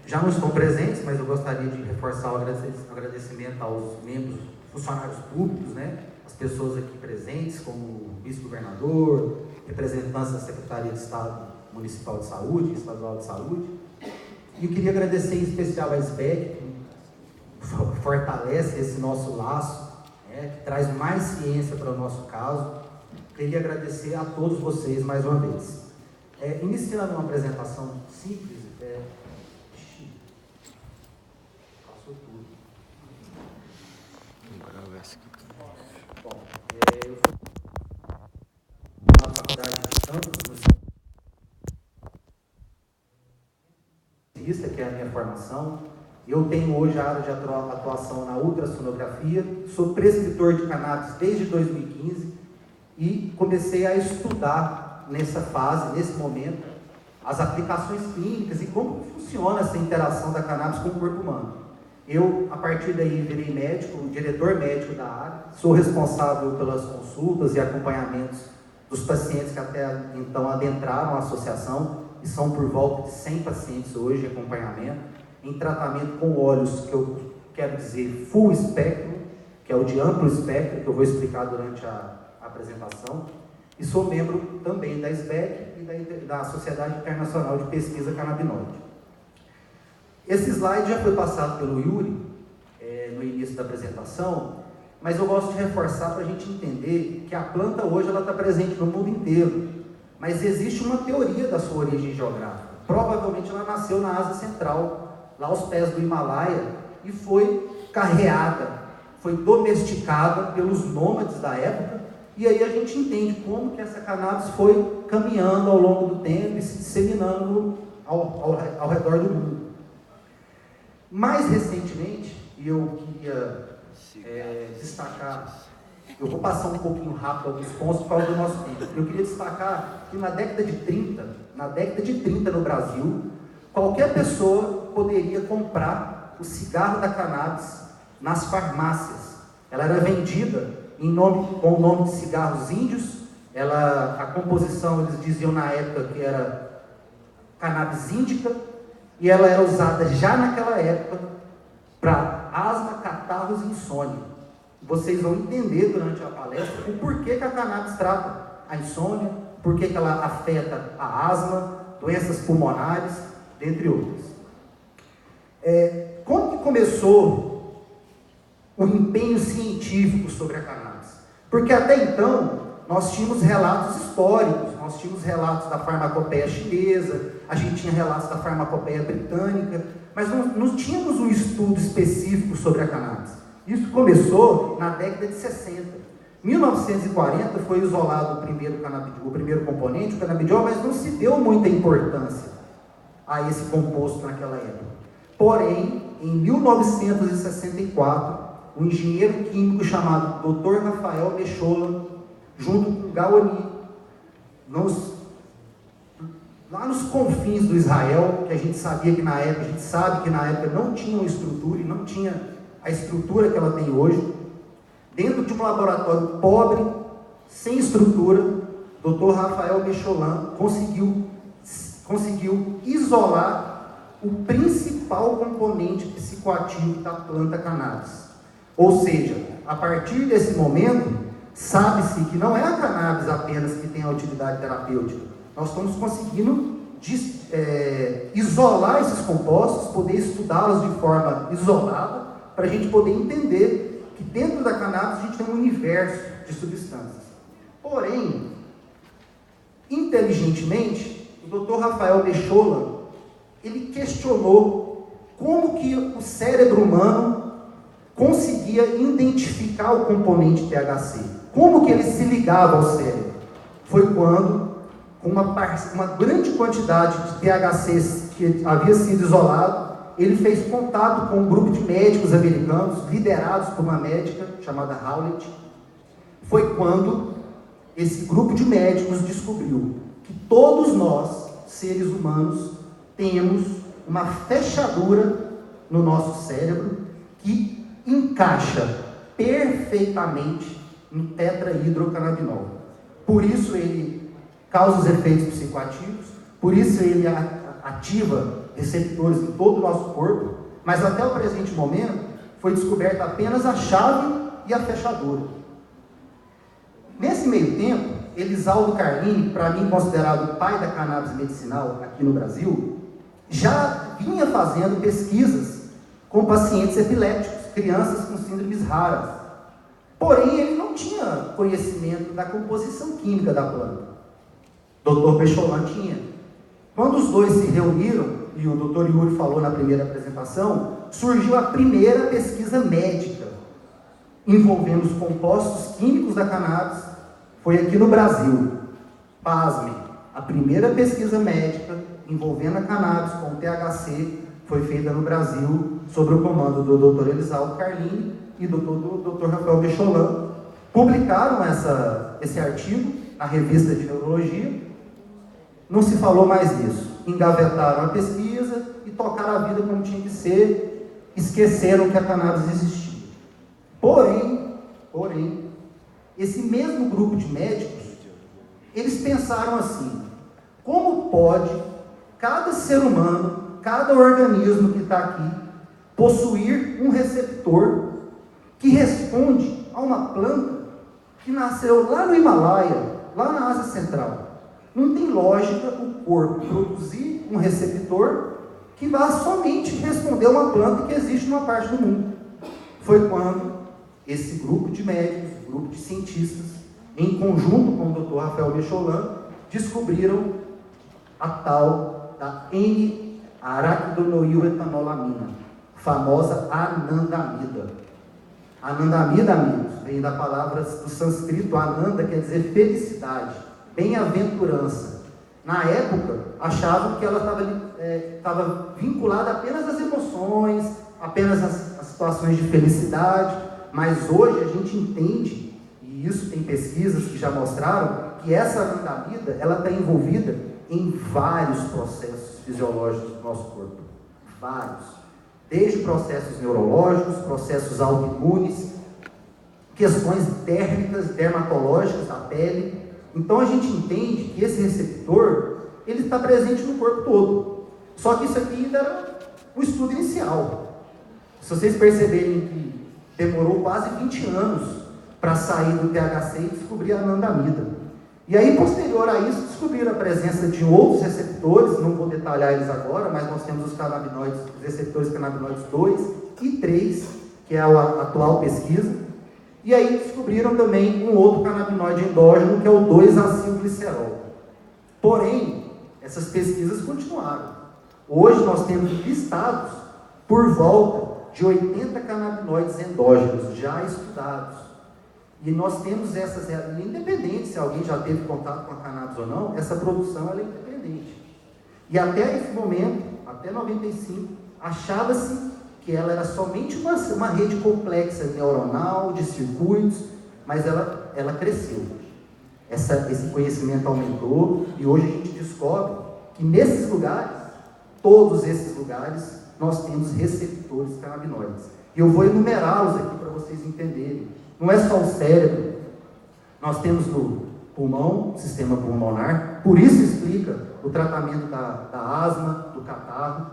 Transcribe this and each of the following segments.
Já não estão presentes, mas eu gostaria de reforçar o agradecimento aos membros, funcionários públicos, né? As pessoas aqui presentes, como o vice-governador, representantes da Secretaria de Estado Municipal de Saúde, Estadual de Saúde. E eu queria agradecer em especial a SBEC, que fortalece esse nosso laço, né? Que traz mais ciência para o nosso caso. Queria agradecer a todos vocês mais uma vez. Iniciando uma apresentação simples, passou tudo. Bom, eu fui na faculdade de Campos, que é a minha formação. Eu tenho hoje a área de atuação na ultrassonografia, sou prescritor de cannabis desde 2015 e comecei a estudar nessa fase, nesse momento, as aplicações clínicas e como funciona essa interação da cannabis com o corpo humano. Eu, a partir daí, virei médico, diretor médico da área, sou responsável pelas consultas e acompanhamentos dos pacientes que até então adentraram a associação, e são por volta de 100 pacientes hoje em acompanhamento, em tratamento com óleos, que eu quero dizer full espectro, que é o de amplo espectro, que eu vou explicar durante a apresentação, e sou membro também da SBEC e da Sociedade Internacional de Pesquisa Canabinoide. Esse slide já foi passado pelo Yuri no início da apresentação, mas eu gosto de reforçar para a gente entender que a planta hoje está presente no mundo inteiro, mas existe uma teoria da sua origem geográfica. Provavelmente ela nasceu na Ásia Central, lá aos pés do Himalaia, e foi carreada, foi domesticada pelos nômades da época. E aí a gente entende como que essa cannabis foi caminhando ao longo do tempo e se disseminando ao redor do mundo. Mais recentemente, e eu queria destacar, eu vou passar um pouquinho rápido alguns pontos por causa do nosso tempo. Eu queria destacar que na década de 30 no Brasil, qualquer pessoa poderia comprar o cigarro da cannabis nas farmácias. Ela era vendida com o nome de cigarros índios. A composição, eles diziam na época que era cannabis índica, e ela era usada já naquela época para asma, catarros e insônia. Vocês vão entender durante a palestra o porquê que a cannabis trata a insônia, porquê que ela afeta a asma, doenças pulmonares, dentre outras. Como que começou o empenho científico sobre a cannabis? Porque até então, nós tínhamos relatos históricos, nós tínhamos relatos da farmacopeia chinesa, a gente tinha relatos da farmacopeia britânica, mas não tínhamos um estudo específico sobre a cannabis. Isso começou na década de 60. Em 1940 foi isolado o primeiro componente, o canabidiol, mas não se deu muita importância a esse composto naquela época. Porém, em 1964, um engenheiro químico chamado Dr. Rafael Mechola, junto com Gaoni, lá nos confins do Israel, que a gente sabe que na época não tinha uma estrutura e não tinha a estrutura que ela tem hoje, dentro de um laboratório pobre, sem estrutura, Dr. Rafael Mechola conseguiu isolar o principal componente psicoativo da planta cannabis. Ou seja, a partir desse momento, sabe-se que não é a cannabis apenas que tem a utilidade terapêutica. Nós estamos conseguindo isolar esses compostos, poder estudá-los de forma isolada, para a gente poder entender que dentro da cannabis a gente tem um universo de substâncias. Porém, inteligentemente, o Dr. Rafael Mechola, ele questionou como que o cérebro humano conseguia identificar o componente THC. Como que ele se ligava ao cérebro? Foi quando, com uma grande quantidade de THC que havia sido isolado, ele fez contato com um grupo de médicos americanos, liderados por uma médica chamada Howlett. Foi quando esse grupo de médicos descobriu que todos nós, seres humanos, temos uma fechadura no nosso cérebro que encaixa perfeitamente no tetrahidrocannabinol. Por isso ele causa os efeitos psicoativos, por isso ele ativa receptores em todo o nosso corpo, mas até o presente momento foi descoberta apenas a chave e a fechadura. Nesse meio tempo, Elisaldo Carlini, para mim considerado o pai da cannabis medicinal aqui no Brasil, já vinha fazendo pesquisas com pacientes epilépticos, crianças com síndromes raras. Porém, ele não tinha conhecimento da composição química da planta. Dr. Pécholan tinha. Quando os dois se reuniram, e o Dr. Yuri falou na primeira apresentação, surgiu a primeira pesquisa médica envolvendo os compostos químicos da cannabis, foi aqui no Brasil. Pasmem, a primeira pesquisa médica envolvendo a cannabis com THC foi feita no Brasil, sob o comando do Dr. Elisaldo Carlini e do Dr. Rafael Pécholan. Publicaram esse artigo na revista de Neurologia. Não se falou mais nisso. Engavetaram a pesquisa e tocaram a vida como tinha que ser, esqueceram que a cannabis existia. Porém, esse mesmo grupo de médicos, eles pensaram assim: como pode cada ser humano, cada organismo que está aqui, possuir um receptor que responde a uma planta que nasceu lá no Himalaia, lá na Ásia Central? Não tem lógica o corpo produzir um receptor que vá somente responder a uma planta que existe numa parte do mundo. Foi quando esse grupo de médicos, grupo de cientistas, em conjunto com o Dr. Rafael Pécholan, descobriram a tal da N-araquidonoiletanolamina, famosa anandamida. Anandamida, amigos, vem da palavra do sânscrito ananda, quer dizer felicidade, bem-aventurança. Na época, achavam que ela estava vinculada apenas às emoções, apenas às situações de felicidade, mas hoje a gente entende, e isso tem pesquisas que já mostraram, que essa anandamida, ela está envolvida em vários processos fisiológicos do nosso corpo. Vários. Desde processos neurológicos, processos autoimunes, questões térmicas, dermatológicas da pele. Então a gente entende que esse receptor, ele está presente no corpo todo. Só que isso aqui ainda era um estudo inicial. Se vocês perceberem que demorou quase 20 anos para sair do THC e descobrir a anandamida. E aí, posterior a isso, descobriram a presença de outros receptores, não vou detalhar eles agora, mas nós temos os canabinoides, os receptores canabinoides 2 e 3, que é a atual pesquisa. E aí descobriram também um outro canabinoide endógeno, que é o 2-acilglicerol. Porém, essas pesquisas continuaram. Hoje nós temos listados por volta de 80 canabinoides endógenos já estudados. E nós temos essas, independente se alguém já teve contato com a cannabis ou não, essa produção ela é independente. E até esse momento, até 95, achava-se que ela era somente uma rede complexa neuronal, de circuitos, mas ela cresceu. Esse conhecimento aumentou e hoje a gente descobre que nesses lugares, todos esses lugares, nós temos receptores canabinoides. E eu vou enumerá-los aqui para vocês entenderem. Não é só o cérebro. Nós temos no pulmão, sistema pulmonar, por isso explica o tratamento da asma, do catarro.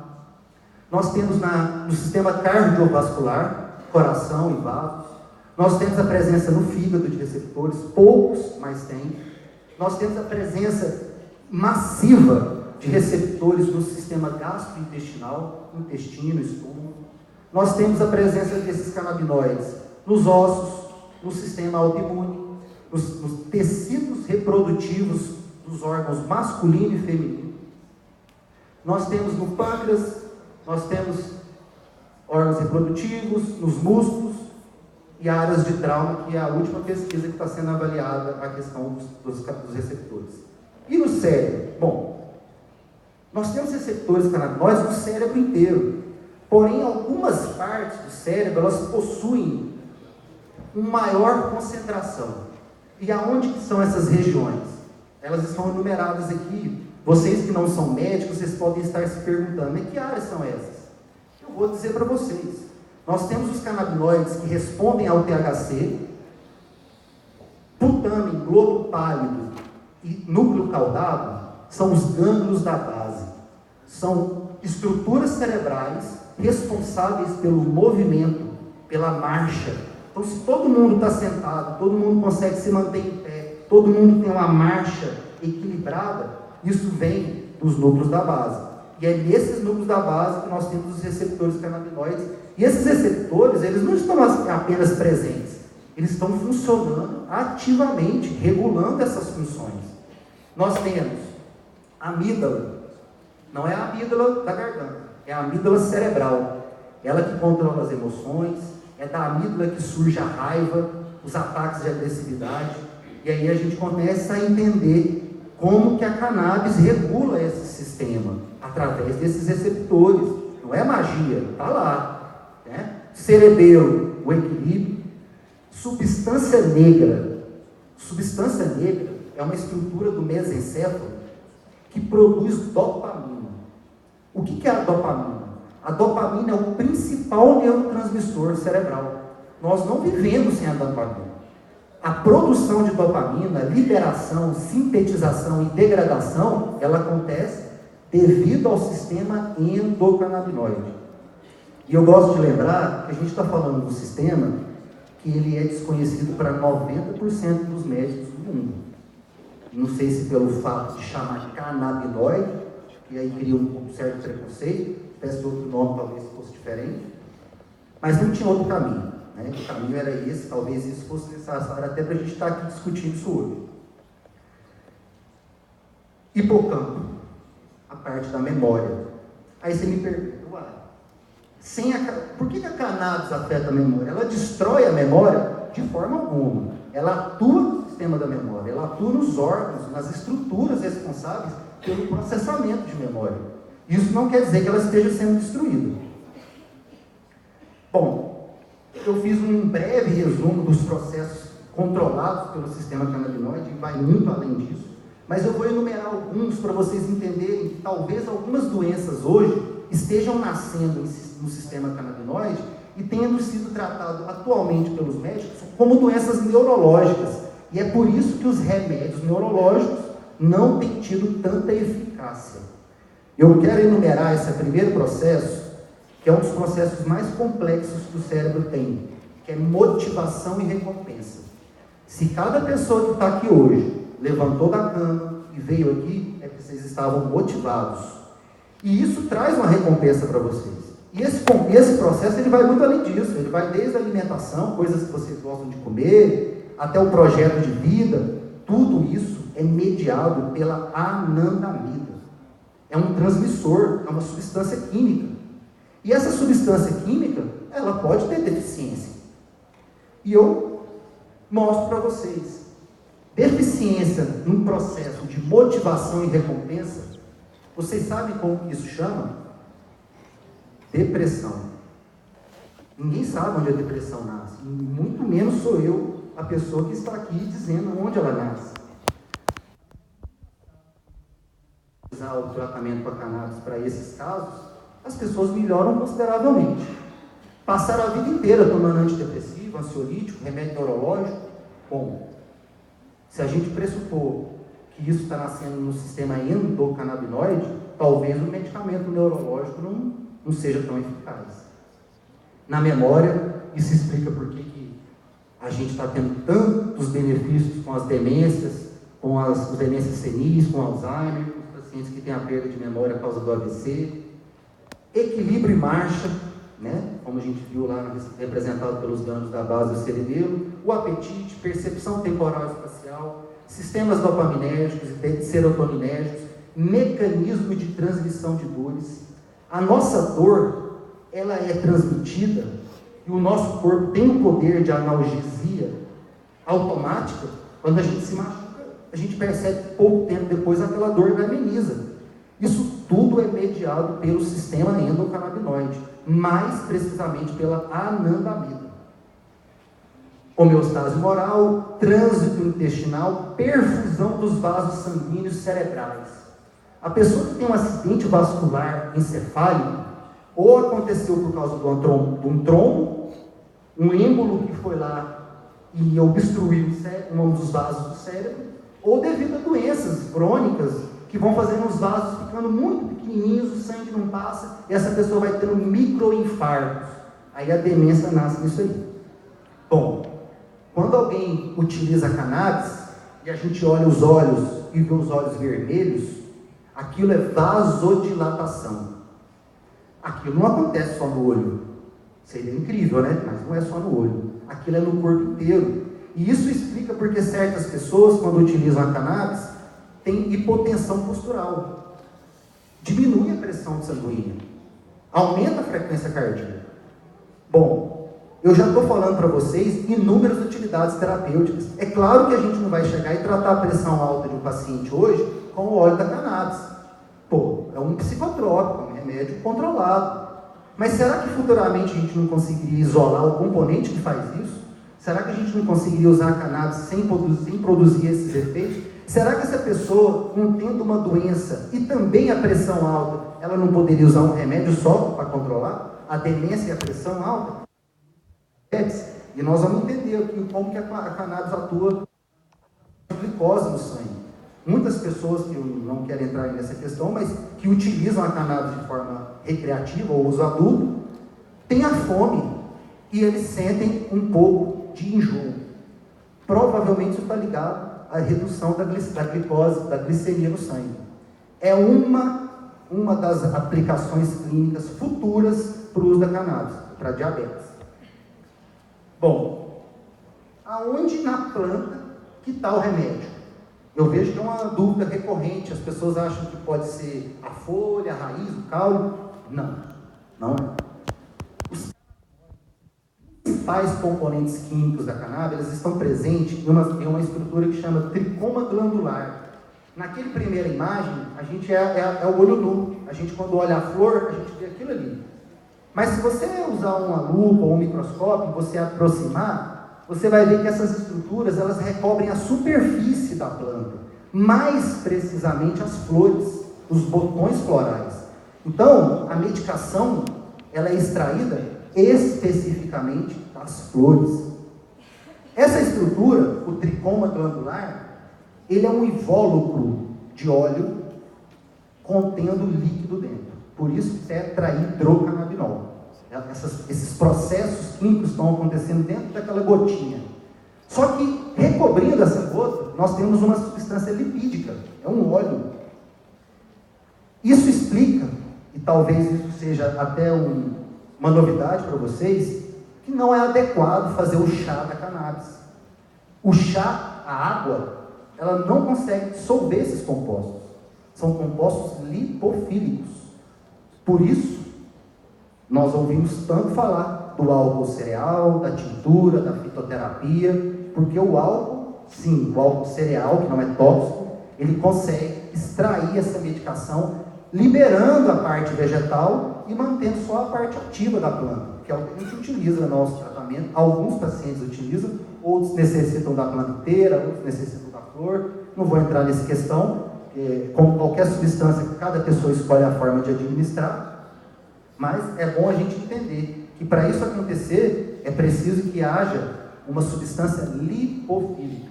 Nós temos no sistema cardiovascular, coração e vasos. Nós temos a presença no fígado de receptores, poucos, mas tem. Nós temos a presença massiva de receptores no sistema gastrointestinal, intestino, estômago. Nós temos a presença desses canabinoides nos ossos, no sistema autoimune, nos tecidos reprodutivos dos órgãos masculino e feminino. Nós temos no pâncreas, nós temos órgãos reprodutivos, nos músculos e áreas de trauma, que é a última pesquisa que está sendo avaliada a questão dos receptores. E no cérebro? Bom, nós temos receptores canabinoides no cérebro inteiro. Porém, algumas partes do cérebro, elas possuem uma maior concentração. E aonde que são essas regiões? Elas estão enumeradas aqui. Vocês que não são médicos, vocês podem estar se perguntando, mas que áreas são essas? Eu vou dizer para vocês. Nós temos os canabinoides que respondem ao THC, putamen, globo pálido e núcleo caudado, são os gânglios da base. São estruturas cerebrais responsáveis pelo movimento, pela marcha. Então, se todo mundo está sentado, todo mundo consegue se manter em pé, todo mundo tem uma marcha equilibrada, isso vem dos núcleos da base. E é nesses núcleos da base que nós temos os receptores canabinoides. E esses receptores, eles não estão apenas presentes, eles estão funcionando ativamente, regulando essas funções. Nós temos a amígdala, não é a amígdala da garganta, é a amígdala cerebral. Ela que controla as emoções, é da amígdala que surge a raiva, os ataques de agressividade. E aí a gente começa a entender como que a cannabis regula esse sistema, através desses receptores. Não é magia, está lá. Né? Cerebelo, o equilíbrio. Substância negra. Substância negra é uma estrutura do mesencéfalo que produz dopamina. O que é a dopamina? A dopamina é o principal neurotransmissor cerebral. Nós não vivemos sem a dopamina. A produção de dopamina, liberação, sintetização e degradação, ela acontece devido ao sistema endocannabinoide. E eu gosto de lembrar que a gente está falando do sistema que ele é desconhecido para 90% dos médicos do mundo. Não sei se pelo fato de chamar canabinoide, e aí cria um certo preconceito, peço outro nome talvez fosse diferente, mas não tinha outro caminho. Né? O caminho era esse, talvez isso fosse necessário até para a gente estar aqui discutindo isso hoje. Hipocampo, a parte da memória. Aí você me pergunta, por que a cannabis afeta a memória? Ela destrói a memória de forma alguma. Ela atua no sistema da memória, ela atua nos órgãos, nas estruturas responsáveis pelo processamento de memória. Isso não quer dizer que ela esteja sendo destruída. Bom, eu fiz um breve resumo dos processos controlados pelo sistema canabinoide, e vai muito além disso, mas eu vou enumerar alguns para vocês entenderem que talvez algumas doenças hoje estejam nascendo no sistema canabinoide e tendo sido tratado atualmente pelos médicos como doenças neurológicas. E é por isso que os remédios neurológicos não têm tido tanta eficácia. Eu quero enumerar esse primeiro processo, que é um dos processos mais complexos que o cérebro tem, que é motivação e recompensa. Se cada pessoa que está aqui hoje levantou da cama e veio aqui, é porque vocês estavam motivados. E isso traz uma recompensa para vocês. E esse processo ele vai muito além disso. Ele vai desde a alimentação, coisas que vocês gostam de comer, até o projeto de vida. Tudo isso é mediado pela anandamida. É um transmissor, é uma substância química. E essa substância química, ela pode ter deficiência. E eu mostro para vocês. Deficiência num processo de motivação e recompensa, vocês sabem como isso chama? Depressão. Ninguém sabe onde a depressão nasce. Muito menos sou eu a pessoa que está aqui dizendo onde ela nasce. Usar o tratamento com a cannabis para esses casos, as pessoas melhoram consideravelmente. Passaram a vida inteira tomando antidepressivo, ansiolítico, remédio neurológico. Bom, se a gente pressupor que isso está nascendo no sistema endocannabinoide, talvez o medicamento neurológico não seja tão eficaz. Na memória, isso explica por que a gente está tendo tantos benefícios com as demências, com as demências senis, com Alzheimer, com os pacientes que têm a perda de memória por causa do AVC. Equilíbrio e marcha, né? Como a gente viu lá, representado pelos gânglios da base do cerebelo, o apetite, percepção temporal e espacial, sistemas dopaminérgicos e serotoninérgicos, mecanismo de transmissão de dores. A nossa dor, ela é transmitida e o nosso corpo tem o poder de analgesia automática. Quando a gente se machuca, a gente percebe pouco tempo depois aquela dor ameniza. Isso tudo é mediado pelo sistema endocannabinoide, mais precisamente pela anandamida. Homeostase moral, trânsito intestinal, perfusão dos vasos sanguíneos cerebrais. A pessoa que tem um acidente vascular encefálico, ou aconteceu por causa de um trombo, um êmbolo que foi lá e obstruiu um dos vasos do cérebro, ou devido a doenças crônicas que vão fazendo os vasos ficando muito pequenininhos, o sangue não passa, e essa pessoa vai tendo microinfartos. Aí a demência nasce nisso aí. Bom, quando alguém utiliza cannabis, e a gente olha os olhos e vê os olhos vermelhos, aquilo é vasodilatação. Aquilo não acontece só no olho. Seria incrível, né? Mas não é só no olho. Aquilo é no corpo inteiro. E isso explica porque certas pessoas, quando utilizam a cannabis, têm hipotensão postural. Diminui a pressão sanguínea. Aumenta a frequência cardíaca. Bom, eu já estou falando para vocês inúmeras utilidades terapêuticas. É claro que a gente não vai chegar e tratar a pressão alta de um paciente hoje com o óleo da cannabis. Pô, é um psicotrópico, um remédio controlado. Mas será que futuramente a gente não conseguiria isolar o componente que faz isso? Será que a gente não conseguiria usar a cannabis sem produzir esses efeitos? Será que essa pessoa, não tendo uma doença e também a pressão alta, ela não poderia usar um remédio só para controlar a demência e a pressão alta? E nós vamos entender aqui como que a cannabis atua na glicose no sangue. Muitas pessoas, que eu não quero entrar nessa questão, mas que utilizam a cannabis de forma recreativa ou uso adulto, têm a fome e eles sentem um pouco de enjoo. Provavelmente isso está ligado à redução da glicose, da glicemia no sangue. É uma das aplicações clínicas futuras para o uso da cannabis, para diabetes. Bom, aonde na planta que está o remédio? Eu vejo que é uma dúvida recorrente, as pessoas acham que pode ser a folha, a raiz, o caule. Não, não é. Os principais componentes químicos da cannabis, eles estão presentes em uma estrutura que chama tricoma glandular. Naquele primeira imagem, a gente é o olho nu. A gente, quando olha a flor, a gente vê aquilo ali. Mas se você usar uma lupa ou um microscópio, você aproximar, você vai ver que essas estruturas, elas recobrem a superfície da planta, mais precisamente as flores, os botões florais. Então, a medicação, ela é extraída especificamente das flores. Essa estrutura, o tricoma glandular, ele é um invólucro de óleo contendo líquido dentro. Por isso, tetrahidrocannabinol. Esses processos químicos estão acontecendo dentro daquela gotinha. Só que, recobrindo essa gota, nós temos uma substância lipídica, é um óleo. Isso explica, e talvez isso seja até uma novidade para vocês, que não é adequado fazer o chá da cannabis. O chá, a água, ela não consegue dissolver esses compostos. São compostos lipofílicos. Por isso, nós ouvimos tanto falar do álcool cereal, da tintura, da fitoterapia, porque o álcool, sim, o álcool cereal, que não é tóxico, ele consegue extrair essa medicação, liberando a parte vegetal e mantendo só a parte ativa da planta, que é o que a gente utiliza no nosso tratamento. Alguns pacientes utilizam, outros necessitam da planta inteira, outros necessitam da flor. Não vou entrar nessa questão, como qualquer substância, cada pessoa escolhe a forma de administrar. Mas é bom a gente entender que para isso acontecer, é preciso que haja uma substância lipofílica.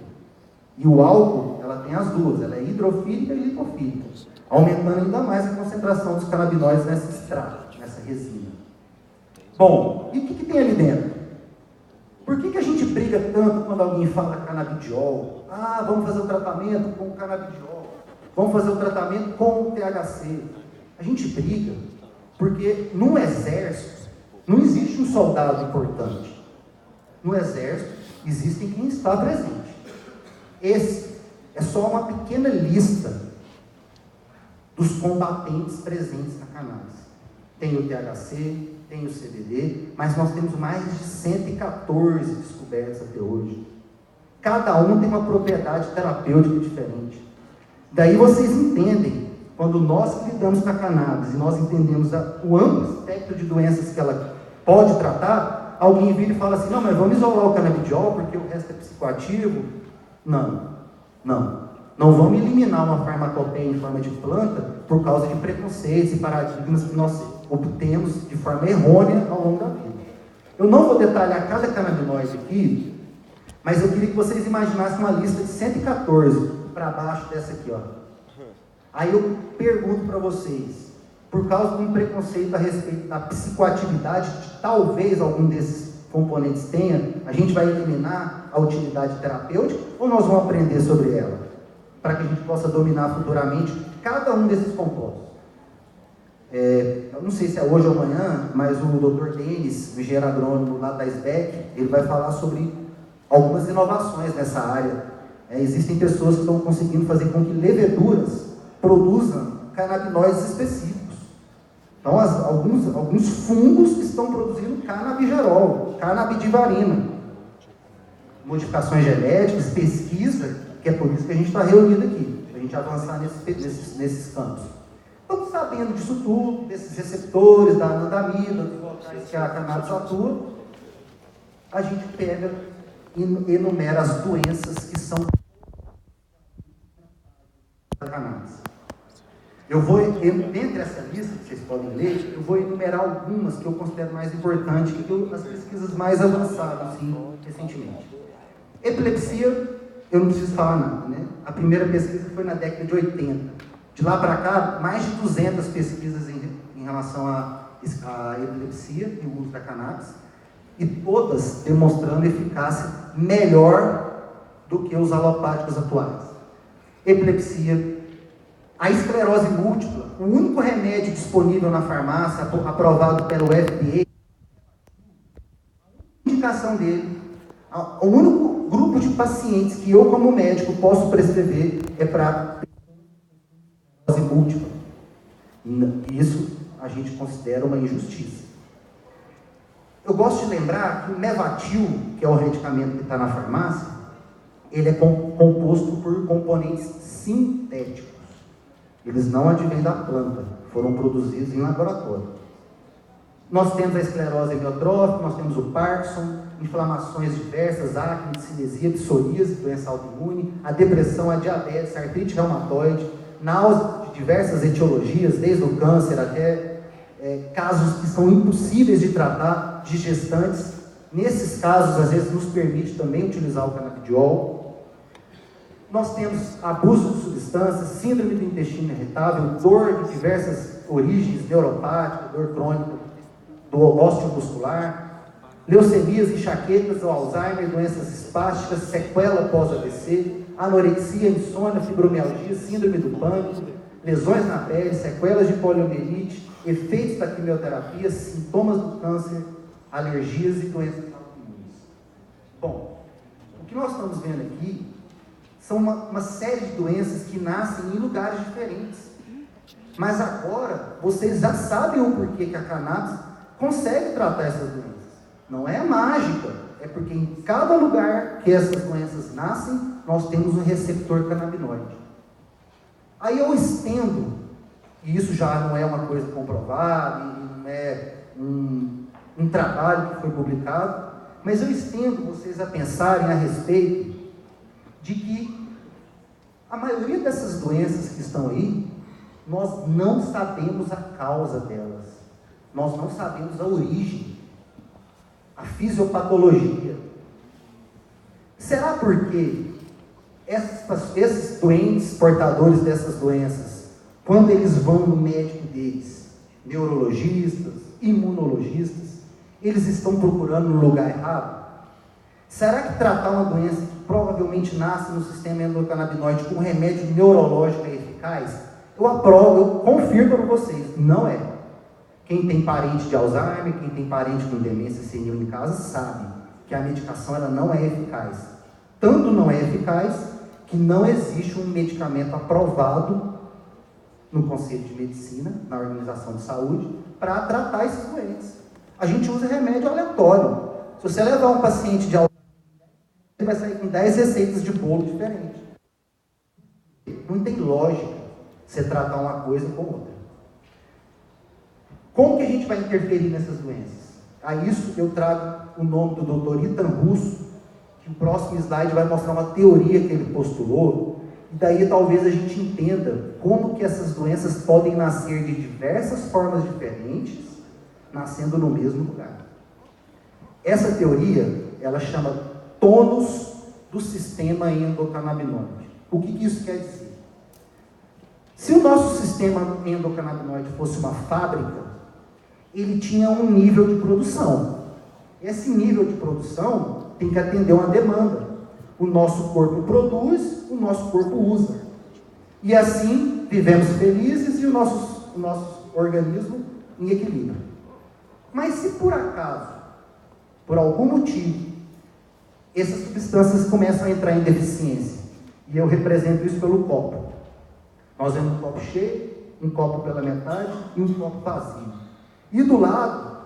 E o álcool, ela tem as duas, ela é hidrofílica e lipofílica, aumentando ainda mais a concentração dos canabinoides nesse extrato, nessa resina. Bom, e o que tem ali dentro? Por que a gente briga tanto quando alguém fala canabidiol? Ah, vamos fazer o tratamento com canabidiol, vamos fazer o tratamento com o THC. A gente briga porque no exército não existe um soldado importante. No exército existem quem está presente. Esse é só uma pequena lista dos combatentes presentes na cannabis. Tem o THC, tem o CBD, mas nós temos mais de 114 descobertas até hoje. Cada um tem uma propriedade terapêutica diferente. Daí vocês entendem, quando nós lidamos com a cannabis e nós entendemos o amplo espectro de doenças que ela pode tratar, alguém vira e fala assim, não, mas vamos isolar o canabidiol porque o resto é psicoativo. Não vamos eliminar uma farmacopeia em forma de planta por causa de preconceitos e paradigmas que nós obtemos de forma errônea ao longo da vida. Eu não vou detalhar cada canabinoide aqui, mas eu queria que vocês imaginassem uma lista de 114 para baixo dessa aqui, ó. Aí eu pergunto para vocês, por causa de um preconceito a respeito da psicoatividade, que talvez algum desses componentes tenha, a gente vai eliminar a utilidade terapêutica ou nós vamos aprender sobre ela? Para que a gente possa dominar futuramente cada um desses compostos. Eu não sei se é hoje ou amanhã, mas o Dr. Denis, o engenheiro agrônomo lá da SBEC, ele vai falar sobre algumas inovações nessa área. Existem pessoas que estão conseguindo fazer com que leveduras produzam canabinoides específicos. Então, alguns fungos estão produzindo canabigerol, canabidivarina. Modificações genéticas, pesquisa, que é por isso que a gente está reunido aqui, para a gente avançar nesses campos. Então, sabendo disso tudo, desses receptores, da anandamida, dos locais que a cannabis atua, a gente pega e enumera as doenças que são da cannabis. Dentre essa lista, que vocês podem ler, eu vou enumerar algumas que eu considero mais importantes, que as pesquisas mais avançadas, assim, recentemente. Epilepsia, eu não preciso falar nada, né? A primeira pesquisa foi na década de 80. De lá para cá, mais de 200 pesquisas em relação à epilepsia e o uso da cannabis, e todas demonstrando eficácia melhor do que os alopáticos atuais. Epilepsia, a esclerose múltipla, o único remédio disponível na farmácia, aprovado pelo FDA, a indicação dele, o único grupo de pacientes que eu, como médico, posso prescrever é para esclerose múltipla. Isso a gente considera uma injustiça. Eu gosto de lembrar que o Mevatil, que é o medicamento que está na farmácia, ele é composto por componentes sintéticos. Eles não advêm da planta, foram produzidos em laboratório. Nós temos a esclerose amiotrófica, nós temos o Parkinson, inflamações diversas, acne, cinesia, psoríase, doença autoimune, a depressão, a diabetes, a artrite reumatoide, náusea de diversas etiologias, desde o câncer até casos que são impossíveis de tratar, de gestantes. Nesses casos, às vezes, nos permite também utilizar o canabidiol. Nós temos abuso de substâncias, síndrome do intestino irritável, dor de diversas origens, neuropática, dor crônica, do osteomuscular, leucemias, enxaquecas, Alzheimer, doenças espásticas, sequela pós-AVC, anorexia, insônia, fibromialgia, síndrome do pânico, lesões na pele, sequelas de poliomielite, efeitos da quimioterapia, sintomas do câncer, alergias e doenças autoimunes. Bom, o que nós estamos vendo aqui são uma série de doenças que nascem em lugares diferentes. Mas agora, vocês já sabem o porquê que a cannabis consegue tratar essas doenças. Não é mágica, é porque em cada lugar que essas doenças nascem, nós temos um receptor canabinoide. Aí eu estendo, e isso já não é uma coisa comprovada, não é um trabalho que foi publicado, mas eu estendo vocês a pensarem a respeito de que a maioria dessas doenças que estão aí, nós não sabemos a causa delas, nós não sabemos a origem, a fisiopatologia. Será porque esses doentes, portadores dessas doenças, quando eles vão no médico deles, neurologistas, imunologistas, eles estão procurando no lugar errado? Será que tratar uma doença que provavelmente nasce no sistema endocannabinoide com um remédio neurológico é eficaz? Eu aprovo, eu confirmo para vocês, não é. Quem tem parente de Alzheimer, quem tem parente com demência senil em casa, sabe que a medicação ela não é eficaz. Tanto não é eficaz que não existe um medicamento aprovado no Conselho de Medicina, na Organização de Saúde, para tratar esses doentes. A gente usa remédio aleatório. Se você levar um paciente de Alzheimer, ele vai sair com 10 receitas de bolo diferentes. Não tem lógica você tratar uma coisa com outra. Como que a gente vai interferir nessas doenças? A isso eu trago o nome do Dr. Ethan Russo, que o próximo slide vai mostrar uma teoria que ele postulou, e daí talvez a gente entenda como que essas doenças podem nascer de diversas formas diferentes, nascendo no mesmo lugar. Essa teoria, ela chama tônus do sistema endocannabinoide. O que isso quer dizer? Se o nosso sistema endocannabinoide fosse uma fábrica, ele tinha um nível de produção. Esse nível de produção tem que atender uma demanda. O nosso corpo produz, o nosso corpo usa. E assim, vivemos felizes e o nosso organismo em equilíbrio. Mas se por acaso, por algum motivo, essas substâncias começam a entrar em deficiência, e eu represento isso pelo copo. Nós vemos um copo cheio, um copo pela metade e um copo vazio. E do lado,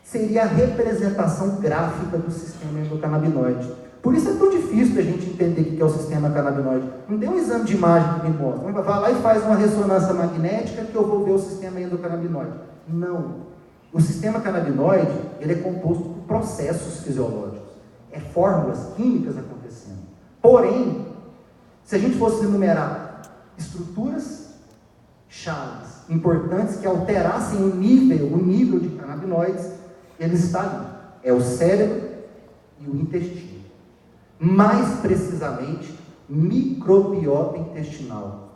seria a representação gráfica do sistema endocannabinoide. Por isso é tão difícil da gente entender o que é o sistema cannabinoide. Não tem um exame de imagem que me mostra. Vai lá e faz uma ressonância magnética que eu vou ver o sistema endocannabinoide. Não. O sistema cannabinoide, ele é composto por processos fisiológicos. É fórmulas químicas acontecendo. Porém, se a gente fosse enumerar estruturas chaves importantes que alterassem o nível de canabinoides, ele está ali. É o cérebro e o intestino. Mais precisamente, microbiota intestinal.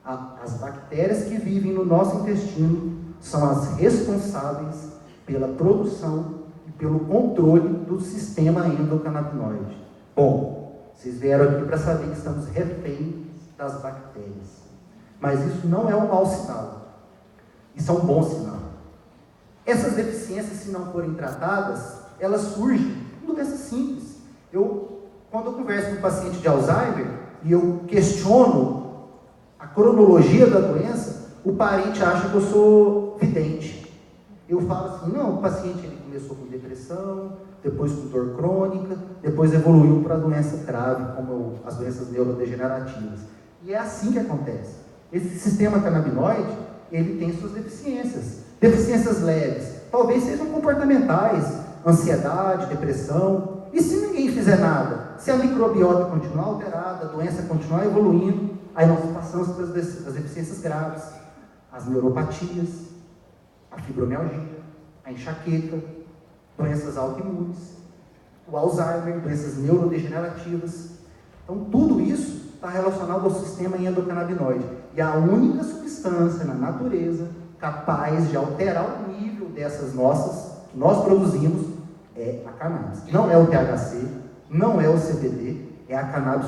As bactérias que vivem no nosso intestino são as responsáveis pela produção e pelo controle do sistema endocannabinoide. Bom, vocês vieram aqui para saber que estamos reféns das bactérias. Mas isso não é um mau sinal. Isso é um bom sinal. Essas deficiências, se não forem tratadas, elas surgem de doenças simples. Quando eu converso com um paciente de Alzheimer e eu questiono a cronologia da doença, o parente acha que eu sou vidente. Eu falo assim, não, o paciente ele começou com depressão, depois com dor crônica, depois evoluiu para doença grave, como as doenças neurodegenerativas. E é assim que acontece. Esse sistema canabinoide, ele tem suas deficiências. Deficiências leves, talvez sejam comportamentais, ansiedade, depressão. E se ninguém fizer nada? Se a microbiota continuar alterada, a doença continuar evoluindo, aí nós passamos para as deficiências graves, as neuropatias, a fibromialgia, a enxaqueca, doenças autoimunes, o Alzheimer, doenças neurodegenerativas. Então, tudo isso está relacionado ao sistema endocannabinoide. E a única substância na natureza capaz de alterar o nível dessas que nós produzimos, é a cannabis. Não é o THC, não é o CBD, é a cannabis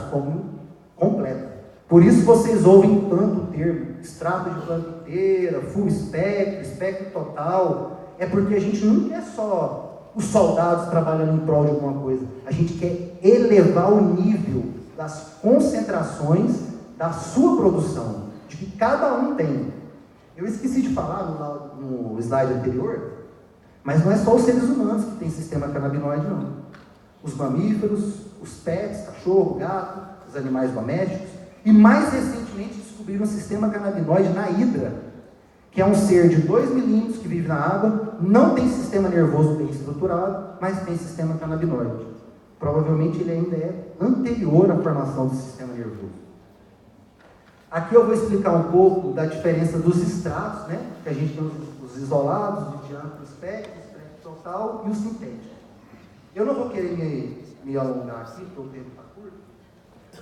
completa. Por isso vocês ouvem tanto o termo extrato de planta inteira, full espectro, espectro total. É porque a gente não quer só os soldados trabalhando em prol de alguma coisa. A gente quer elevar o nível das concentrações da sua produção, de que cada um tem. Eu esqueci de falar no slide anterior, mas não é só os seres humanos que têm sistema canabinoide, não. Os mamíferos, os pets, cachorro, gato, os animais domésticos, e mais recentemente descobriram o sistema canabinoide na hidra, que é um ser de 2 milímetros que vive na água, não tem sistema nervoso bem estruturado, mas tem sistema canabinoide. Provavelmente ele ainda é anterior à formação do sistema nervoso. Aqui eu vou explicar um pouco da diferença dos extratos, né? Que a gente tem os isolados, de amplo espectro, espectro total e os sintéticos. Eu não vou querer me alongar aqui, porque o tempo está curto,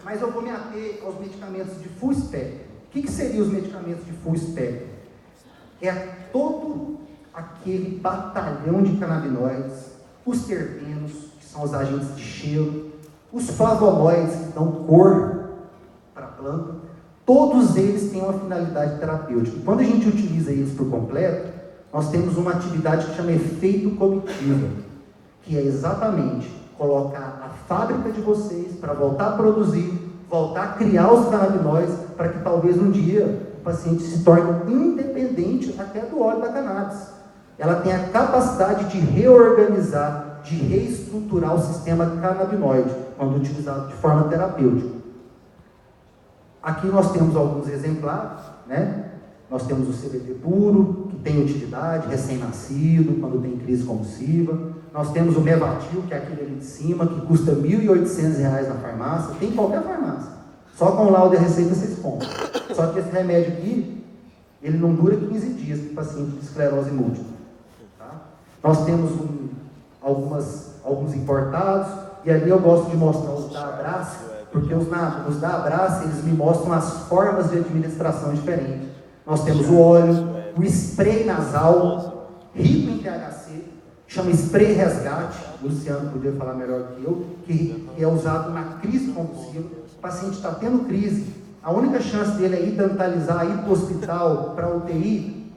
mas eu vou me ater aos medicamentos de full espectro. O que seriam os medicamentos de full espectro? É todo aquele batalhão de canabinoides, os terpenos, que são os agentes de cheiro, os flavonoides, que dão cor para a planta. Todos eles têm uma finalidade terapêutica. Quando a gente utiliza eles por completo, nós temos uma atividade que chama efeito comitiva, que é exatamente colocar a fábrica de vocês para voltar a produzir, voltar a criar os canabinoides, para que talvez um dia o paciente se torne independente até do óleo da cannabis. Ela tem a capacidade de reorganizar, de reestruturar o sistema canabinoide, quando utilizado de forma terapêutica. Aqui nós temos alguns exemplares, né? Nós temos o CBD puro, que tem utilidade, recém-nascido, quando tem crise convulsiva. Nós temos o Mevatil, que é aquele ali de cima, que custa R$ 1.800 na farmácia. Tem em qualquer farmácia. Só com o laudo e a receita vocês compram. Só que esse remédio aqui, ele não dura 15 dias para o paciente de esclerose múltipla. Tá? Nós temos alguns importados, e ali eu gosto de mostrar os da Abrace, porque os da Abrace, eles me mostram as formas de administração diferentes. Nós temos o óleo, o spray nasal, rico em THC, chama spray resgate, o Luciano podia falar melhor que eu, que é usado na crise convulsiva. O paciente está tendo crise, a única chance dele é ir dentalizar, ir para o hospital, para a UTI,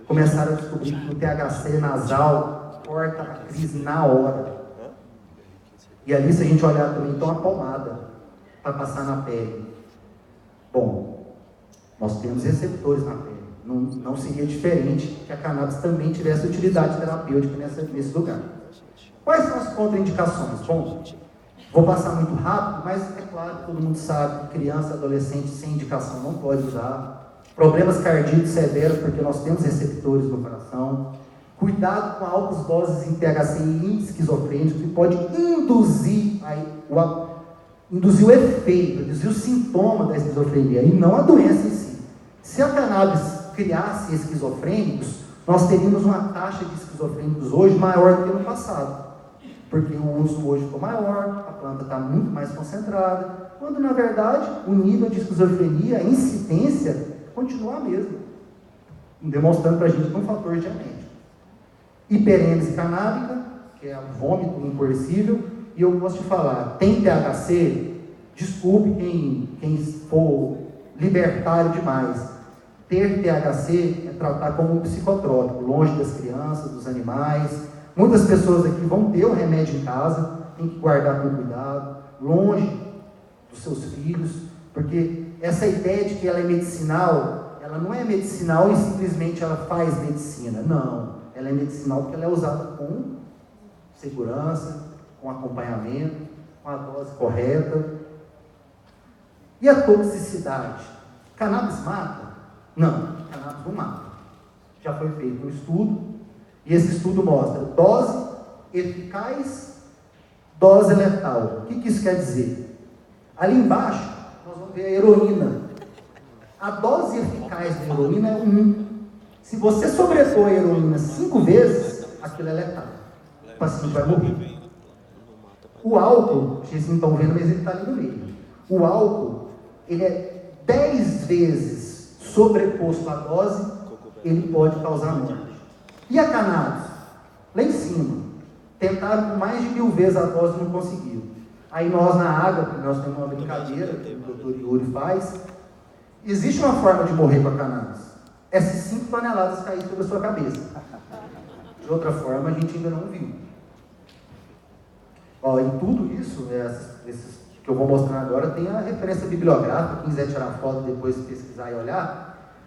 começaram a descobrir que o THC nasal corta a crise na hora. E ali, se a gente olhar também, então, uma pomada para passar na pele. Bom, nós temos receptores na pele. Não seria diferente que a cannabis também tivesse utilidade terapêutica nesse lugar. Quais são as contraindicações? Bom, vou passar muito rápido, mas é claro que todo mundo sabe que criança e adolescente sem indicação não pode usar. Problemas cardíacos severos, porque nós temos receptores no coração. Cuidado com altas doses em THC e em esquizofrênico, que pode induzir o efeito, induzir o sintoma da esquizofrenia, e não a doença em si. Se a cannabis criasse esquizofrênicos, nós teríamos uma taxa de esquizofrênicos hoje maior do que no passado. Porque o uso hoje ficou maior, a planta está muito mais concentrada, quando na verdade o nível de esquizofrenia, a incidência, continua a mesma, demonstrando para a gente que é um fator genético. Hiperêmese canábica, que é o vômito incoercível, e eu posso te falar, tem THC, desculpe quem for libertário demais, ter THC é tratar como um psicotrópico, longe das crianças, dos animais. Muitas pessoas aqui vão ter o remédio em casa, tem que guardar com cuidado, longe dos seus filhos, porque essa ideia de que ela é medicinal, ela não é medicinal e simplesmente ela faz medicina, não. Ela é medicinal porque ela é usada com segurança, com acompanhamento, com a dose correta. E a toxicidade? Cannabis mata? Não, cannabis não mata. Já foi feito um estudo, e esse estudo mostra dose eficaz, dose letal. O que isso quer dizer? Ali embaixo, nós vamos ver a heroína. A dose eficaz da heroína é 1. Se você sobrepor a heroína 5 vezes, aquilo é letal. O paciente vai morrer. O álcool, vocês não estão vendo, mas ele está ali no meio. O álcool, ele é 10 vezes sobreposto à dose, ele pode causar morte. E a cannabis? Lá em cima. Tentaram por mais de 1000 vezes a dose e não conseguiram. Aí nós na água, nós temos uma brincadeira que o Dr. Yuri faz. Existe uma forma de morrer com a cannabis. É se 5 toneladas cair sobre a sua cabeça. De outra forma, a gente ainda não viu. Ó, em tudo isso, esses que eu vou mostrar agora, tem a referência bibliográfica, quem quiser tirar foto depois, pesquisar e olhar.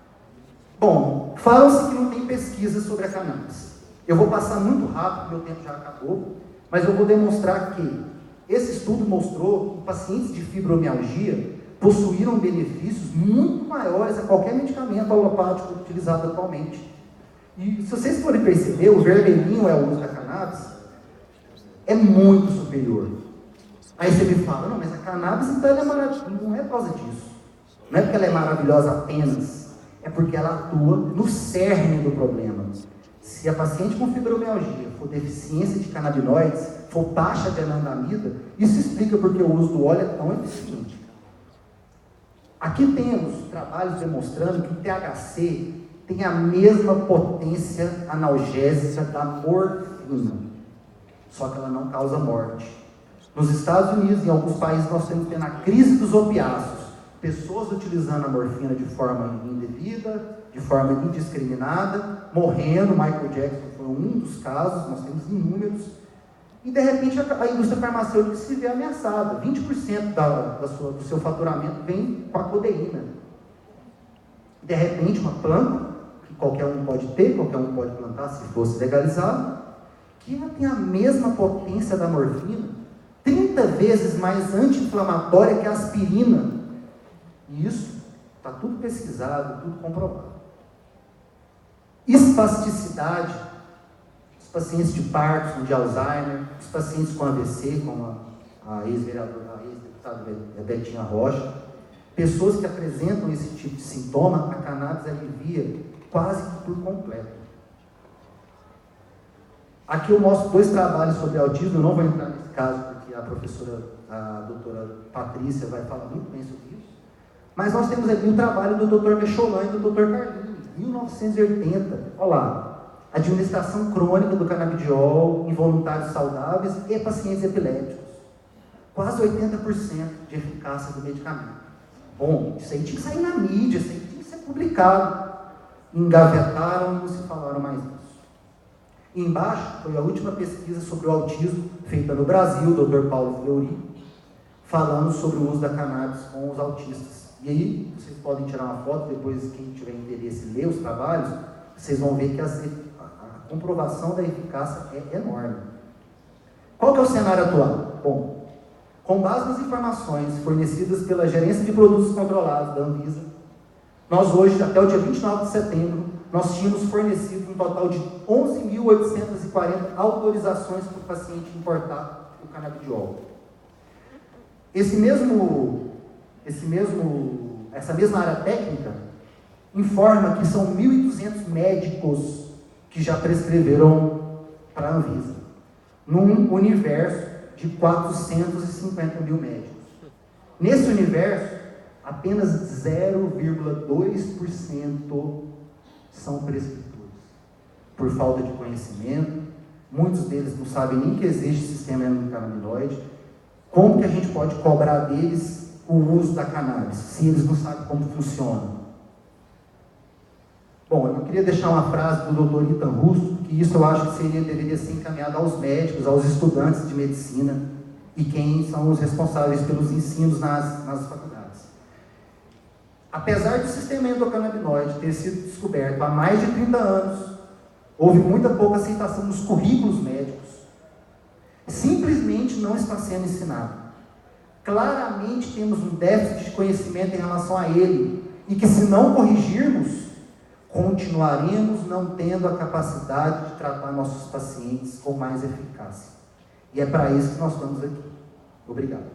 Bom, falam-se que não tem pesquisa sobre a cannabis. Eu vou passar muito rápido, meu tempo já acabou, mas eu vou demonstrar que esse estudo mostrou que pacientes de fibromialgia possuíram benefícios muito maiores a qualquer medicamento alopático utilizado atualmente. E se vocês forem perceber, o vermelhinho é o uso da cannabis, é muito superior. Aí você me fala, não, mas a cannabis então ela é maravilhosa. Não é por causa disso. Não é porque ela é maravilhosa apenas, é porque ela atua no cerne do problema. Se a paciente com fibromialgia for deficiência de canabinoides, for baixa de anandamida, isso explica porque o uso do óleo é tão eficiente. Aqui temos trabalhos demonstrando que o THC tem a mesma potência analgésica da morfina, só que ela não causa morte. Nos Estados Unidos e em alguns países nós estamos tendo a crise dos opiáceos, pessoas utilizando a morfina de forma indevida, de forma indiscriminada, morrendo. Michael Jackson foi um dos casos, nós temos inúmeros. E de repente a indústria farmacêutica se vê ameaçada. 20% do seu faturamento vem com a codeína. De repente uma planta, que qualquer um pode ter, qualquer um pode plantar se fosse legalizado, que ela tem a mesma potência da morfina, 30 vezes mais anti-inflamatória que a aspirina. E isso está tudo pesquisado, tudo comprovado. Espasticidade. Os pacientes de Parkinson, de Alzheimer, os pacientes com AVC, como a ex-vereadora, a ex-deputada Betinha Rocha, pessoas que apresentam esse tipo de sintoma, a cannabis alivia quase que por completo. Aqui eu mostro 2 trabalhos sobre autismo, eu não vou entrar nesse caso que a professora, a doutora Patrícia, vai falar muito bem sobre isso. Mas nós temos aqui o trabalho do Dr. Mecholan e do Dr. Carlinhos, 1980. Olha lá, administração crônica do canabidiol em voluntários saudáveis e pacientes epilépticos. Quase 80% de eficácia do medicamento. Bom, isso aí tinha que sair na mídia, isso aí tinha que ser publicado. Engavetaram e não se falaram mais disso. E embaixo foi a última pesquisa sobre o autismo, feita no Brasil, o Dr. Paulo Fleury, falando sobre o uso da cannabis com os autistas. E aí, vocês podem tirar uma foto, depois quem tiver interesse em ler os trabalhos, vocês vão ver que a comprovação da eficácia é enorme. Qual que é o cenário atual? Bom, com base nas informações fornecidas pela Gerência de Produtos Controlados da Anvisa, nós hoje, até o dia 29 de setembro, nós tínhamos fornecido um total de 11.840 autorizações para o paciente importar o canabidiol. Essa mesma área técnica informa que são 1.200 médicos que já prescreveram para a Anvisa, num universo de 450 mil médicos. Nesse universo, apenas 0,2% são prescritores. Por falta de conhecimento, muitos deles não sabem nem que existe sistema endocannabinoide. Como que a gente pode cobrar deles o uso da cannabis, se eles não sabem como funciona? Bom, eu queria deixar uma frase do Dr. Ethan Russo, que isso eu acho que deveria ser encaminhado aos médicos, aos estudantes de medicina e quem são os responsáveis pelos ensinos nas faculdades. Apesar do sistema endocannabinoide ter sido descoberto há mais de 30 anos, houve muita pouca aceitação nos currículos médicos. Simplesmente não está sendo ensinado. Claramente temos um déficit de conhecimento em relação a ele, e que se não corrigirmos, continuaremos não tendo a capacidade de tratar nossos pacientes com mais eficácia. E é para isso que nós estamos aqui. Obrigado.